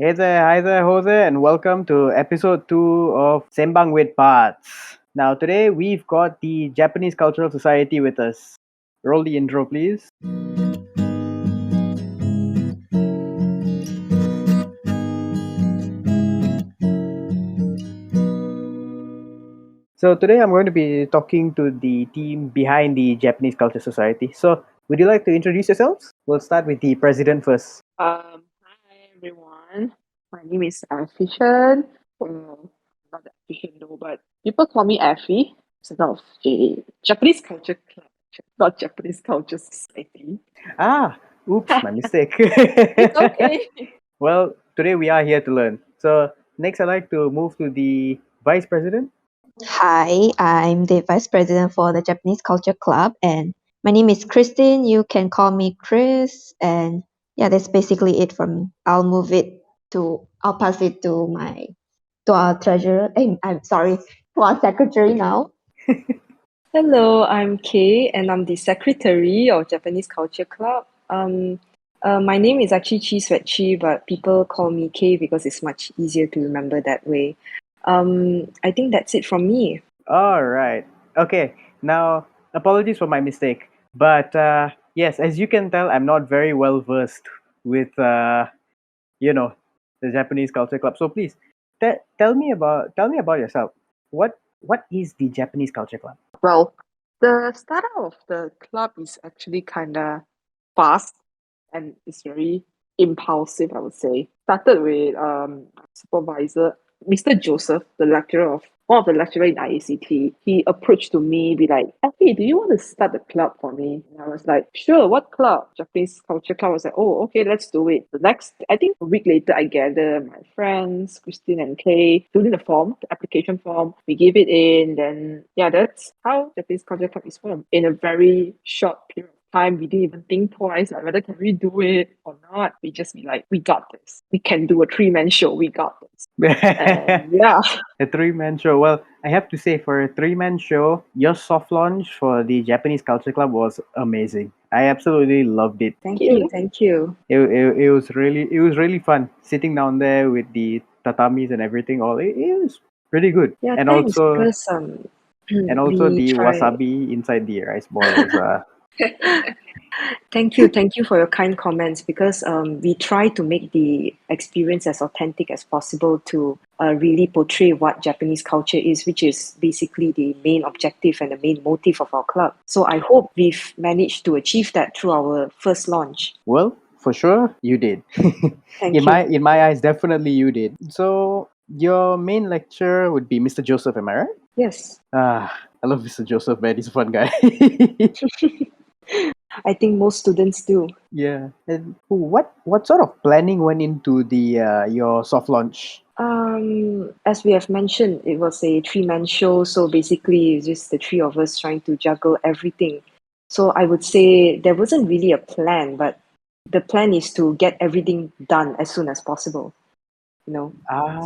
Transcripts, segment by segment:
Hi there, Jose, and welcome to episode 2 of SEMBANG with PARTS. Now, today we've got the Japanese Cultural Society with us. Roll the intro, please. So, today I'm going to be talking to the team behind the Japanese Culture Society. So, would you like to introduce yourselves? We'll start with the president first. Hi everyone. My name is Efficient. Not that efficient though, but people call me Effie. It's not Japanese Culture Club, not Japanese Culture Society. Ah, oops, my mistake. It's okay. Well, today we are here to learn. So, next I'd like to move to the vice president. Hi, I'm the Vice President for the Japanese Culture Club, and my name is Kristine. You can call me Chris, and yeah, that's basically it from me. I'll pass it to our treasurer. I'm sorry, to our secretary now. Hello, I'm Kay, and I'm the secretary of Japanese Culture Club. My name is actually Chi Chi, but people call me Kay because it's much easier to remember that way. I think that's it from me. All right. Okay. Now, apologies for my mistake, but yes, as you can tell, I'm not very well versed with you know the Japanese Culture Club. So please tell me about yourself. What is the Japanese Culture Club? Well, the startup of the club is actually kind of fast and it's very impulsive, I would say. Started with supervisor, Mr. Joseph, the lecturer of one of the lecturer in IACT. He approached to me, be like, "Hey, do you want to start the club for me?" And I was like, "Sure, what club?" Japanese Culture Club. I was like, "Oh, okay, let's do it." The next, I think a week later, I gather my friends, Christine and Kay, fill in the form, the application form. We give it in, then yeah, that's how Japanese Culture Club is formed in a very short period of time. We didn't even think twice like whether can we do it or not. We just be like, we got this. We can do a 3-man show. We got this. And yeah, A three-man show. Well, I have to say, for a three-man show, your soft launch for the Japanese Culture Club was amazing. I absolutely loved it. thank Thank you, you. thank you. It was really fun sitting down there with the tatamis and everything. It was pretty good, Yeah, and thanks also because and also we the try. wasabi inside the rice ball was Thank you for your kind comments because we try to make the experience as authentic as possible to really portray what Japanese culture is, which is basically the main objective and the main motive of our club. So I hope we've managed to achieve that through our first launch. well, for sure you did. in Thank my you. in my eyes, definitely you did. So your main lecturer would be Mr. Joseph, am I right? Yes, I love Mr. Joseph, man. He's a fun guy. I think most students do. Yeah. And what sort of planning went into the your soft launch? As we have mentioned, it was a three-man show, so basically it's just the three of us trying to juggle everything. So I would say there wasn't really a plan, but the plan is to get everything done as soon as possible, you know.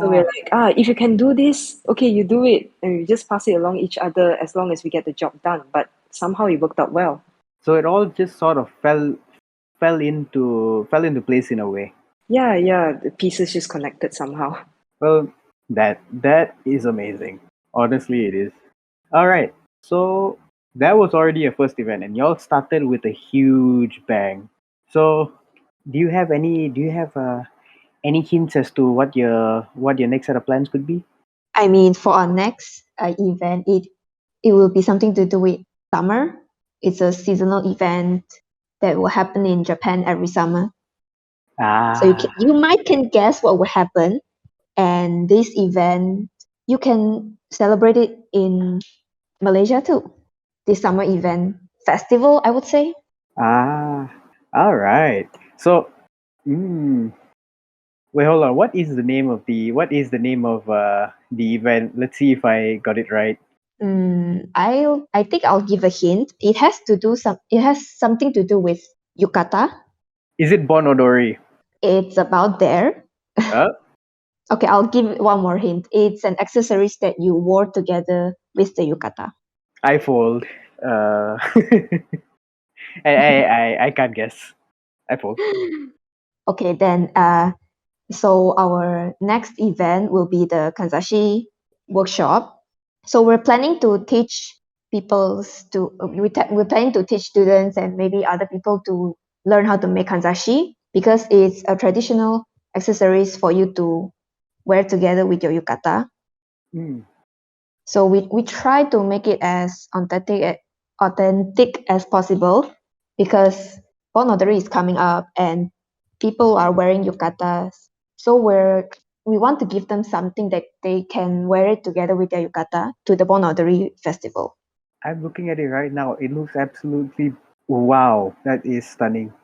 So we're Ah, like, if you can do this, okay, you do it, and we just pass it along each other as long as we get the job done. But somehow it worked out well. so it all just sort of fell into place in a way. Yeah, the pieces just connected somehow. Well, that is amazing. Honestly, it is. All right. So that was already a first event, and y'all started with a huge bang. So, do you have any hints as to what your next set of plans could be? I mean, for our next event, it will be something to do with summer. It's a seasonal event that will happen in Japan every summer. So Ah, you might can guess what will happen, and this event you can celebrate it in Malaysia too. This summer event festival, I would say. ah, all right. So, mm, wait, hold on. What is the name of the event? Let's see if I got it right. I think I'll give a hint. It has something to do with yukata. Is it Bon Odori? It's about there. Uh, Okay, I'll give one more hint. It's an accessories that you wore together with the yukata. I fold. I can't guess. I fold. Okay, then So our next event will be the Kanzashi workshop. So we're planning to teach we're planning to teach students and maybe other people to learn how to make kanzashi because it's a traditional accessories for you to wear together with your yukata. Mm. So we try to make it as authentic as possible because Bon Odori is coming up and people are wearing yukatas. So we want to give them something that they can wear it together with their yukata to the Bon Odori festival. I'm looking at it right now. It looks absolutely wow. That is stunning.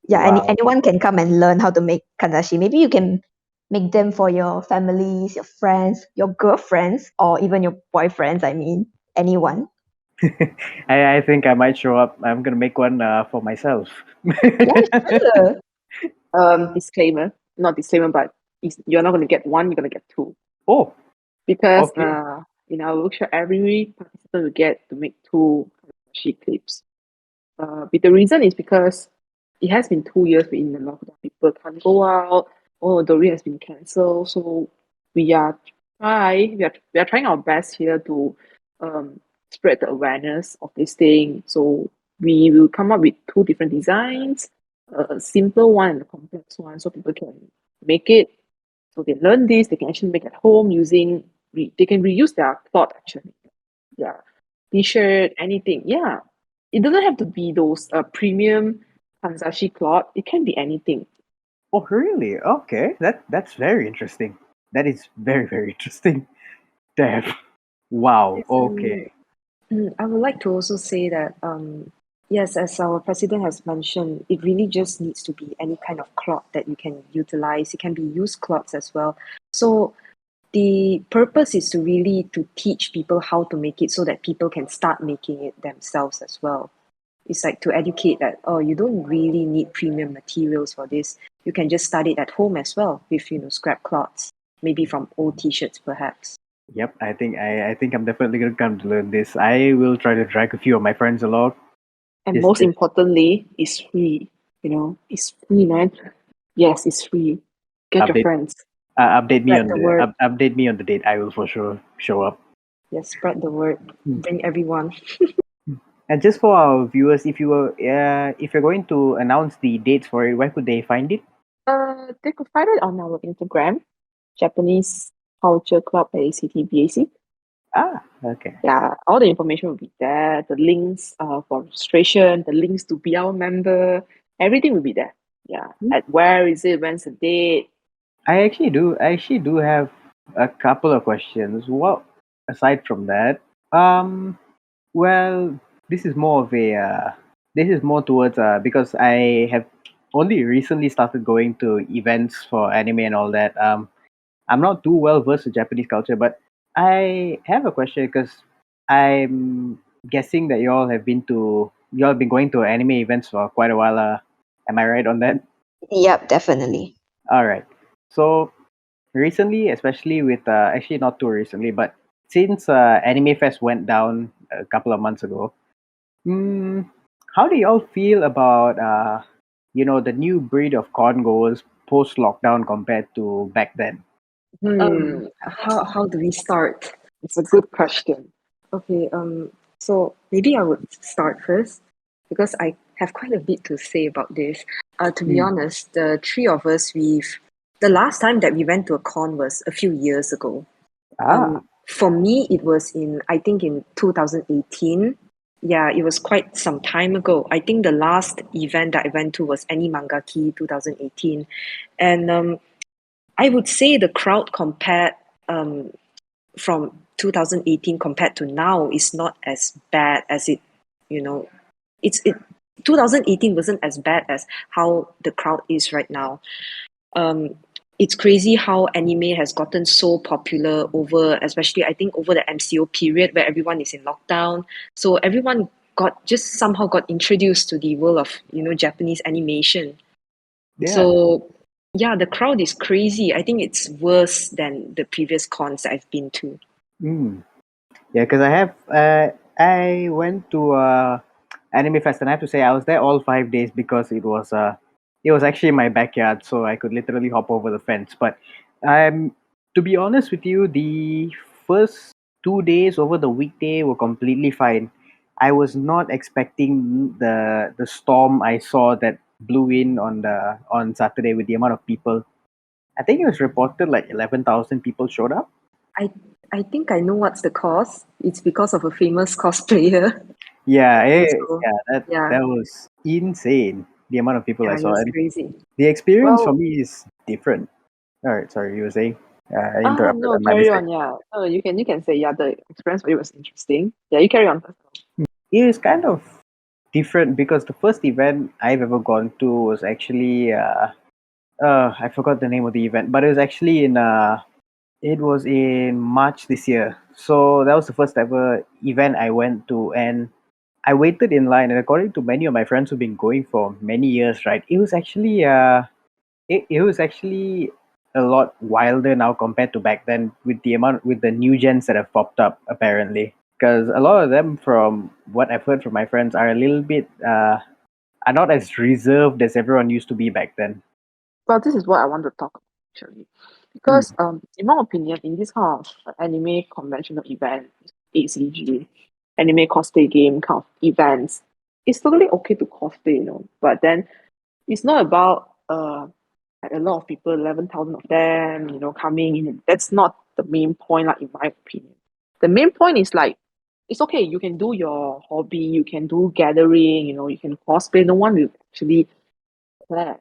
Yeah, Wow. anyone can come and learn how to make kanzashi. Maybe you can make them for your families, your friends, your girlfriends, or even your boyfriends. I mean, anyone. I think I might show up. I'm gonna make one for myself. Yeah, sure. Disclaimer, not disclaimer, but you're not going to get one, you're going to get two. Oh, Because okay. in our workshop, every participant will get to make two sheet clips. But the reason is because it has been 2 years in the lockdown. People can't go out. Oh, Dory has been cancelled. So we are we are trying our best here to um, spread the awareness of this thing. So we will come up with two different designs, a simple one and a complex one, so people can make it. So they learn this. They can actually make at home using. They can reuse their cloth actually. Yeah, t-shirt, anything. Yeah, it doesn't have to be those premium Hanzashi cloth. It can be anything. Oh, really? Okay. That's very interesting. That is very very interesting. Damn. Wow. Yes, Okay. I would like to also say that, yes, as our president has mentioned, it really just needs to be any kind of cloth that you can utilize. It can be used cloths as well. So the purpose is to really to teach people how to make it so that people can start making it themselves as well. It's like to educate that, oh, you don't really need premium materials for this. You can just start it at home as well with, scrap cloths, maybe from old t-shirts perhaps. Yep. I think I'm definitely gonna come to learn this. I will try to drag a few of my friends along. And Just most just importantly, it's free. It's free, man. Yes, it's free. Get your update friends. update me Spread on the the word. update me on the date. I will for sure show up. Yes, spread the word. Hmm. Bring everyone. And just for our viewers, if you're going to announce the dates for it, where could they find it? They could find it on our Instagram, Japanese Culture Club at ACTBAC. Ah, okay. Yeah, all the information will be there. The links for registration, the links to be our member, everything will be there. Yeah. At where is it? When's the date? I actually do have a couple of questions. Well, aside from that, well, this is more of a this is more towards because I have only recently started going to events for anime and all that. I'm not too well versed with Japanese culture, but I have a question because I'm guessing that you all have been going to anime events for quite a while. Am I right on that? Yep, definitely. All right. So recently, especially with actually not too recently, but since Anime Fest went down a couple of months ago, mm, how do y'all feel about the new breed of con goers post lockdown compared to back then? How do we start? It's a good question. Okay, so maybe I would start first because I have quite a bit to say about this. To be Mm. honest, the three of us, the last time that we went to a con was a few years ago. Ah, For me, it was I think in 2018. Yeah, it was quite some time ago. I think the last event that I went to was Any Mangaki 2018. And I would say the crowd compared um, from 2018 compared to now is not as bad as you know, it 2018 wasn't as bad as how the crowd is right now. um it's crazy how anime has gotten so popular over, especially I think over the MCO period where everyone is in lockdown. So everyone got introduced to the world of Japanese animation. yeah. So yeah, the crowd is crazy. I think it's worse than the previous cons that I've been to. Mm. Yeah, because I went to Anime Fest and I have to say I was there all 5 days because it was actually my backyard, so I could literally hop over the fence. But to be honest with you, the first 2 days over the weekday were completely fine. I was not expecting the storm I saw that blew in on Saturday with the amount of people. I think it was reported like 11,000 people showed up. I I think I know what's the cause. It's because of a famous cosplayer. Yeah, I think so. yeah, Yeah, that was insane. The amount of people I yeah, it saw, was and crazy. the experience for Well, me is different. All right, sorry, you were saying. I interrupted. no, My carry mistake. on. Yeah. You can say yeah. The experience for you was interesting. Yeah, you carry on first. It was kind of different because the first event I've ever gone to was actually I forgot the name of the event, but it was actually it was in March this year. So that was the first ever event I went to, and I waited in line. And according to many of my friends who've been going for many years, right, it was actually a lot wilder now compared to back then with the new gens that have popped up apparently. Because a lot of them, from what I've heard from my friends, are a little bit are not as reserved as everyone used to be back then. Well, this is what I want to talk about actually, Mm. because in my opinion, in this kind of anime conventional event, ACG, anime cosplay game kind of events, it's totally okay to cosplay, But then it's not about like a lot of people, 11,000 of them, coming in. That's not the main point, like in my opinion. The main point is like it's okay. You can do your hobby, you can do gathering, you can cosplay. No one will actually care,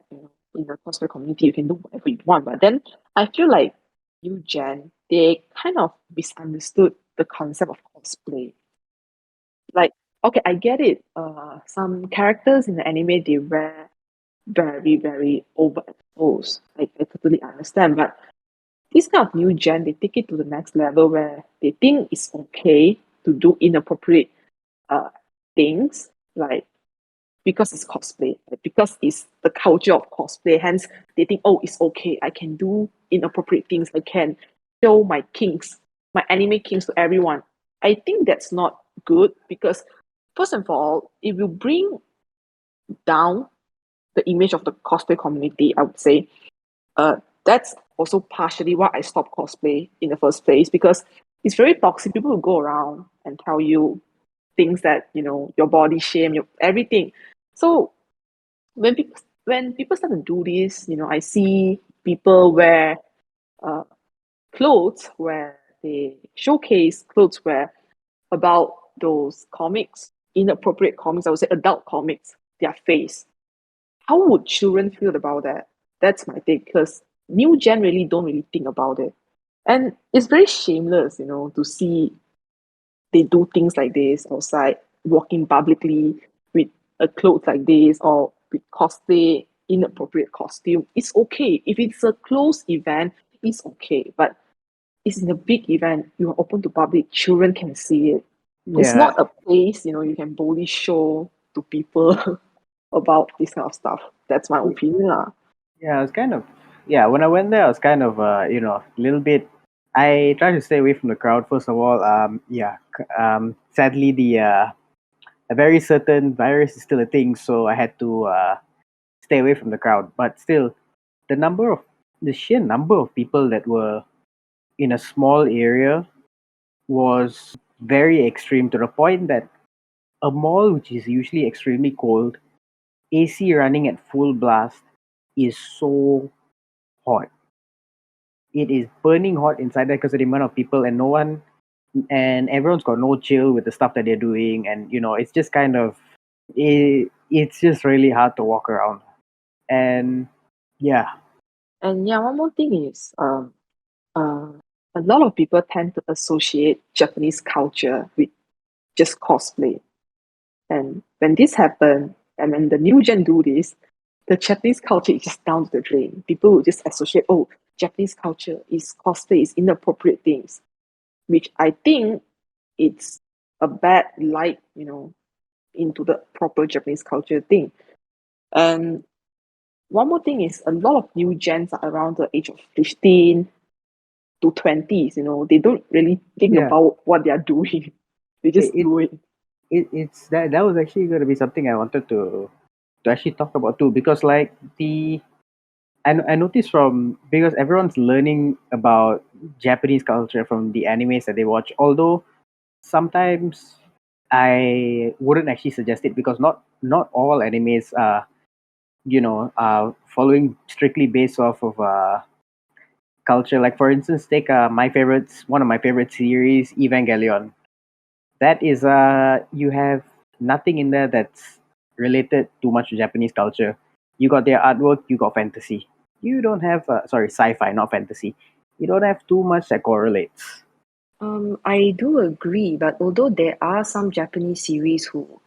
in the cosplay community. You can do whatever you want. But then I feel like new gen, they kind of misunderstood the concept of cosplay. Like, okay, I get it. Some characters in the anime they wear very, very overexposed. Like I totally understand. But this kind of new gen, they take it to the next level where they think it's okay to do inappropriate uh things, like because it's cosplay, like, because it's the culture of cosplay. Hence, they think, oh, it's okay. I can do inappropriate things. I can show my kinks, my anime kinks to everyone. I think that's not good because, first and for all, it will bring down the image of the cosplay community, I would say. That's also partially why I stopped cosplay in the first place because it's very toxic. People will go around and tell you things that your body shame, your everything. So when people start to do this, I see people wear uh, clothes where they showcase clothes where about those comics, inappropriate comics. I would say adult comics, their face. How would children feel about that? That's my take because new gen really don't really think about it. And it's very shameless, to see they do things like this outside, walking publicly with a clothes like this or with cosplay, inappropriate costume. It's okay. If it's a closed event, it's okay. But it's in a big event, you are open to public, children can see it. It's Yeah, not a place, you can boldly show to people about this kind of stuff. That's my opinion. Lah. yeah, I was kind of yeah. When I went there, I was kind of a little bit. I tried to stay away from the crowd first of all. Sadly, the a very certain virus is still a thing, so I had to stay away from the crowd. But still, the sheer number of people that were in a small area was very extreme to the point that a mall, which is usually extremely cold, AC running at full blast, is so hot. It is burning hot inside there because of the amount of people, and everyone's got no chill with the stuff that they're doing, and it's just kind of it's just really hard to walk around. And yeah, And yeah, one more thing is uh, a lot of people tend to associate Japanese culture with just cosplay. And when this happens, and when the new gen do this, the Japanese culture is just down to the drain. People will just associate, oh, Japanese culture is cosplay, is inappropriate things, which I think it's a bad light, into the proper Japanese culture thing. And one more thing is a lot of new gens are around the age of 15 to 20s, they don't really think yeah, about what they are doing. They it, just it, do it. it's that was actually going to be something I wanted to to actually talk about too, because like I noticed from because everyone's learning about Japanese culture from the animes that they watch. Although sometimes I wouldn't actually suggest it because not all animes are following strictly based off of culture. Like for instance, take one of my favorite series, Evangelion. That is you have nothing in there that's related too much to Japanese culture. You got their artwork, you got fantasy. You don't have sci-fi, not fantasy. You don't have too much that correlates. I do agree, but although there are some Japanese series who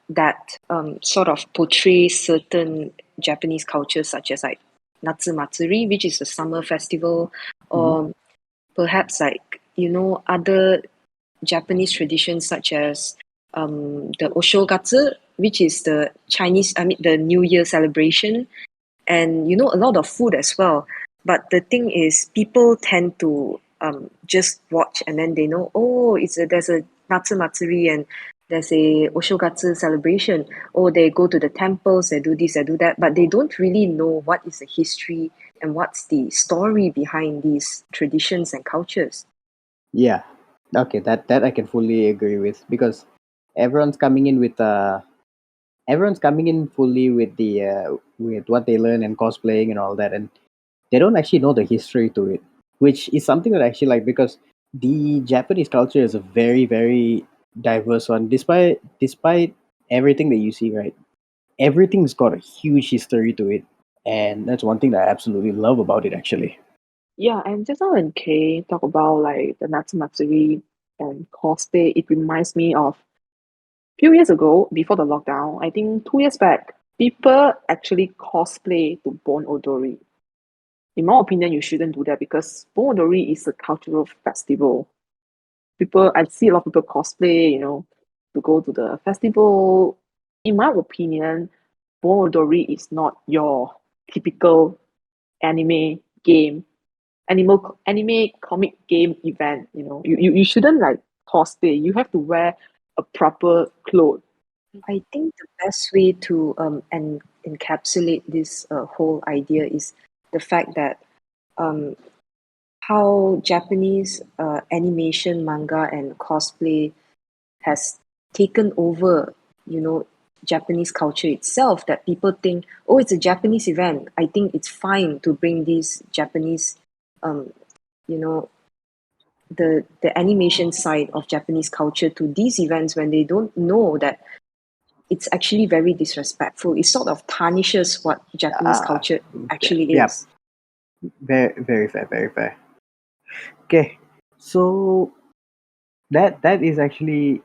that sort of portray certain Japanese cultures, such as like Natsu Matsuri, which is a summer festival, Mhm. or perhaps like other Japanese traditions such as the Oshogatsu, which is the the New Year celebration, and a lot of food as well. But the thing is, people tend to just watch and then they know, oh, there's a Natsu Matsuri and there's a Oshogatsu celebration. Oh, they go to the temples, they do this, they do that, but they don't really know what is the history and what's the story behind these traditions and cultures. Yeah. Okay, that I can fully agree with because everyone's coming in with everyone's coming in fully with the with what they learn and cosplaying and all that, and they don't actually know the history to it, which is something that I actually like because the Japanese culture is a very very diverse one. Despite everything that you see, right? Everything's got a huge history to it, and that's one thing that I absolutely love about it. Actually, Yeah, and just now when Kay talk about like the Natsu Matsuri and cosplay, it reminds me of few years ago before the lockdown. I think 2 years back, people actually cosplay to Bon Odori. In my opinion, you shouldn't do that because Bon Odori is a cultural festival. I see a lot of people cosplay, to go to the festival. In my opinion, Bon Odori is not your typical anime game anime comic game event. You shouldn't like cosplay. You have to wear a proper clothes. I think the best way to encapsulate this whole idea is the fact that um, how Japanese animation, manga, and cosplay has taken over, Japanese culture itself. That people think, oh, it's a Japanese event. I think it's fine to bring these Japanese, um, you know, the animation side of Japanese culture to these events when they don't know that it's actually very disrespectful. It sort of tarnishes what Japanese ah, culture yeah, actually yeah, is. very very fair, very fair. Okay, so that is actually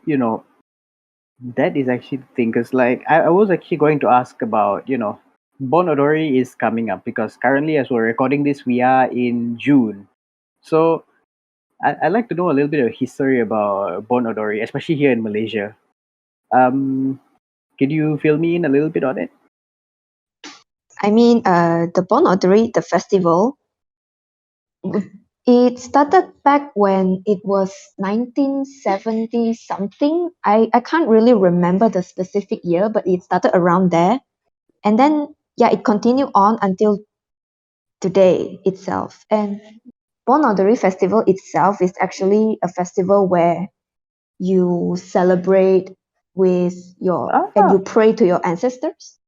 that is actually the thing because like I was actually going to ask about Bon Odori is coming up because currently as we're recording this we are in June, so I'd like to know a little bit of history about Bon Odori, especially here in Malaysia. Could you fill me in a little bit on it? I mean, the Bon Odori, the festival, it started back when it was 1970 something. I can't really remember the specific year, but it started around there. And then, yeah, it continued on until today itself. And Bon Odori Festival itself is actually a festival where you celebrate with and Ah, you pray to your ancestors.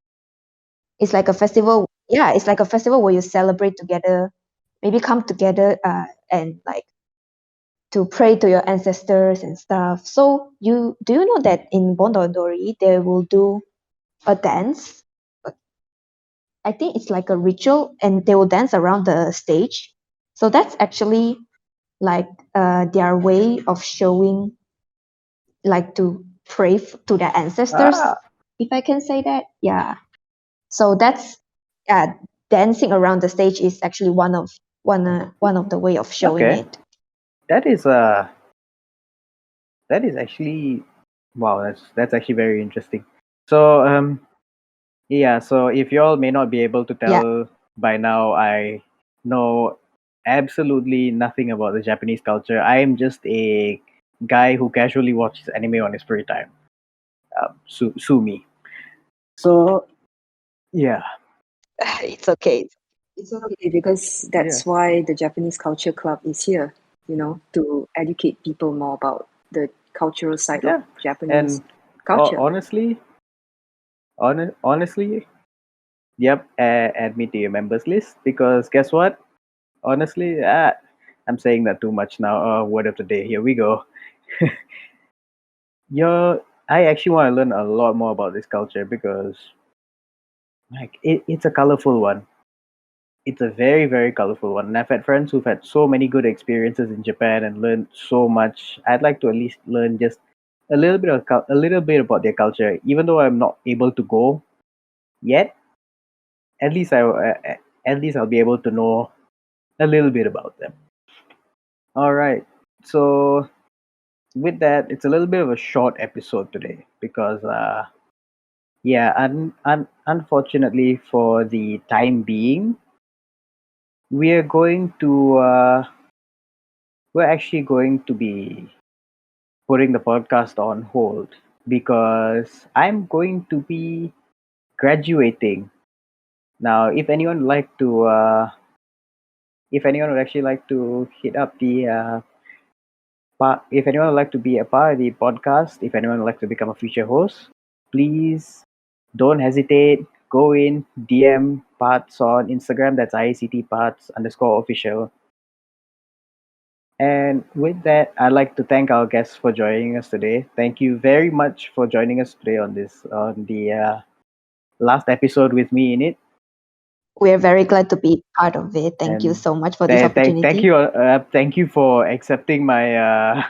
It's like a festival. Yeah, it's like a festival where you celebrate together, maybe come together and like to pray to your ancestors and stuff. So you know that in Bondodori they will do a dance. I think it's like a ritual, and they will dance around the stage. So that's actually like their way of showing, like to pray to their ancestors, ah, if I can say that. Yeah. So that's uh, dancing around the stage is actually one of the way of showing okay. it. That is that is actually wow. That's actually very interesting. So yeah. So if y'all may not be able to Yeah. tell by now, I know absolutely nothing about the Japanese culture. I am just a guy who casually watches anime on his free time. Sue me. So Yeah. It's okay. It's okay because Yeah. that's why the Japanese Culture Club is here, to educate people more about the cultural side of Yeah. Japanese And culture. honestly, honestly, yep, add me to your members list because guess what? Honestly, I'm saying that too much now. Word of the day. Here we go. I actually want to learn a lot more about this culture because like it's a colorful one. It's a very, very colorful one. And I've had friends who've had so many good experiences in Japan and learned so much. I'd like to at least learn just a little bit about their culture, even though I'm not able to go yet. At least at least I'll be able to know a little bit about them. All right. So with that, it's a little bit of a short episode today because yeah, unfortunately for the time being, we are going to we're actually going to be putting the podcast on hold because I'm going to be graduating. Now, if anyone would actually like to hit up the if anyone would like to be a part of the podcast, if anyone would like to become a future host, please don't hesitate. Go in, DM parts on Instagram. That's IACT parts underscore official. And with that, I'd like to thank our guests for joining us today. Thank you very much for joining us today on the last episode with me in it. We're very glad to be part of it. Thank you And so much for this opportunity. thank you for accepting my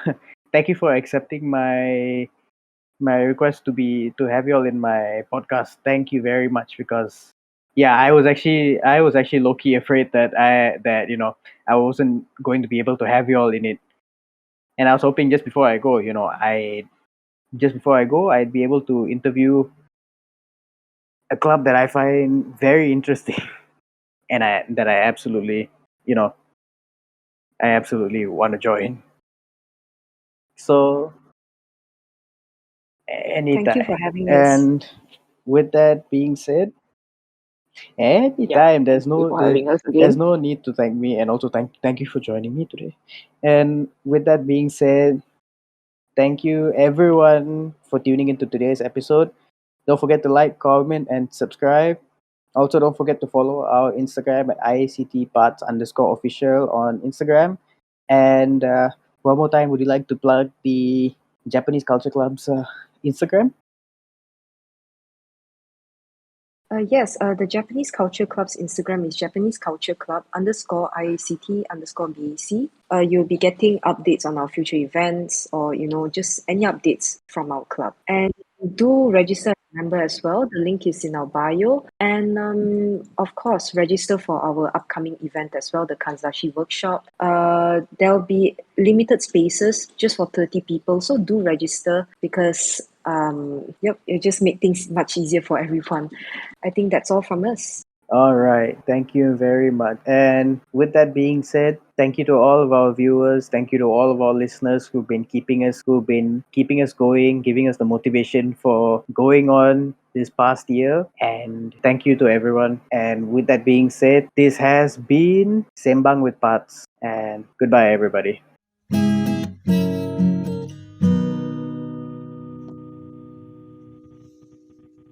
thank you for accepting my request to have you all in my podcast. Thank you very much because yeah, I was actually low key afraid that I wasn't going to be able to have you all in it. And I was hoping just before I go, I'd be able to interview a club that I find very interesting and I absolutely, you know, I absolutely want to join. So Thank you for anytime. having us. And with that being said, Yeah, anytime. thank you for having us There's again. no need to thank me, and also thank you for joining me today. And with that being said, thank you everyone for tuning into today's episode. Don't forget to like, comment, and subscribe. Also, don't forget to follow our Instagram at IACT parts underscore official on Instagram. And one more time, would you like to plug the Japanese Culture Club's Instagram? Yes, the Japanese Culture Club's Instagram is Japanese Culture Club underscore IACT underscore BAC. You'll be getting updates on our future events or, just any updates from our club. And do register as a member as well. The link is in our bio. And of course, register for our upcoming event as well, the Kanzashi workshop. There'll be limited spaces just for 30 people. So do register because it'll just make things much easier for everyone. I think that's all from us. All right. Thank you very much. And with that being said, thank you to all of our viewers. Thank you to all of our listeners who've been keeping us going, giving us the motivation for going on this past year. And thank you to everyone. And with that being said, this has been Sembang with Parts. And goodbye, everybody.